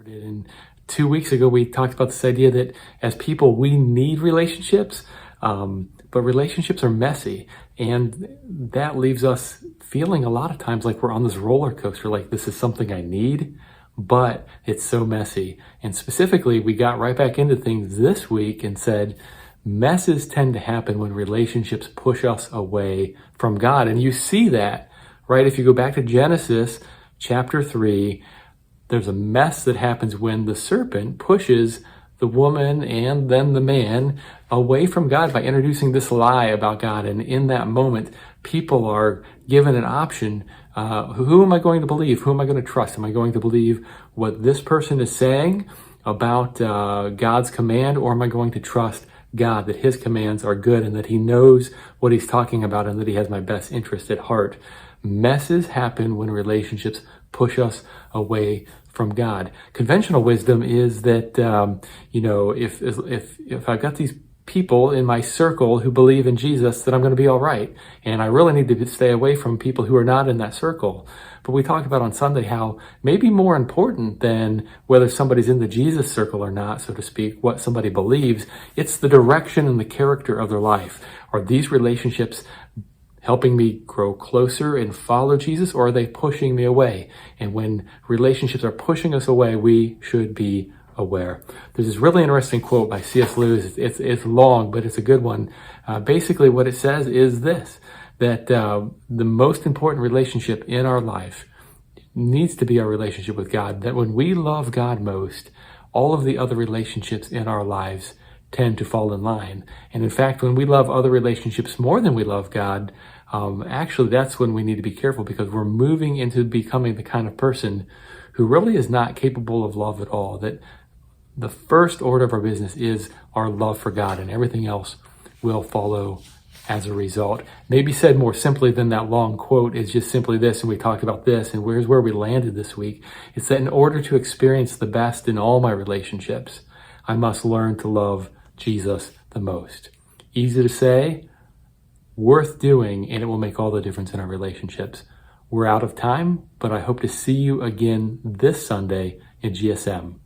And 2 weeks ago, we talked about this idea that as people, we need relationships, but relationships are messy. And that leaves us feeling a lot of times like we're on this roller coaster, like this is something I need, but it's so messy. And specifically, we got right back into things this week and said, messes tend to happen when relationships push us away from God. And you see that, right? If you go back to Genesis chapter 3, there's a mess that happens when the serpent pushes the woman and then the man away from God by introducing this lie about God. And in that moment, people are given an option. Who am I going to believe? Who am I going to trust? Am I going to believe what this person is saying about God's command, or am I going to trust God, that his commands are good and that he knows what he's talking about and that he has my best interest at heart? Messes happen when relationships push us away from God. Conventional wisdom is that, if I've got these people in my circle who believe in Jesus, that I'm going to be all right. And I really need to stay away from people who are not in that circle. But we talked about on Sunday how maybe more important than whether somebody's in the Jesus circle or not, so to speak, what somebody believes, it's the direction and the character of their life. Are these relationships helping me grow closer and follow Jesus, or are they pushing me away? And when relationships are pushing us away, we should be aware. There's this really interesting quote by C.S. Lewis. It's long, but it's a good one. Basically, what it says is this, that the most important relationship in our life needs to be our relationship with God. That when we love God most, all of the other relationships in our lives tend to fall in line. And in fact, when we love other relationships more than we love God, actually that's when we need to be careful, because we're moving into becoming the kind of person who really is not capable of love at all. That the first order of our business is our love for God, and everything else will follow as a result. Maybe said more simply than that long quote is just simply this, and we talked about this, and here's where we landed this week. It's that in order to experience the best in all my relationships, I must learn to love Jesus the most. Easy to say, worth doing, and it will make all the difference in our relationships. We're out of time, but I hope to see you again this Sunday in GSM.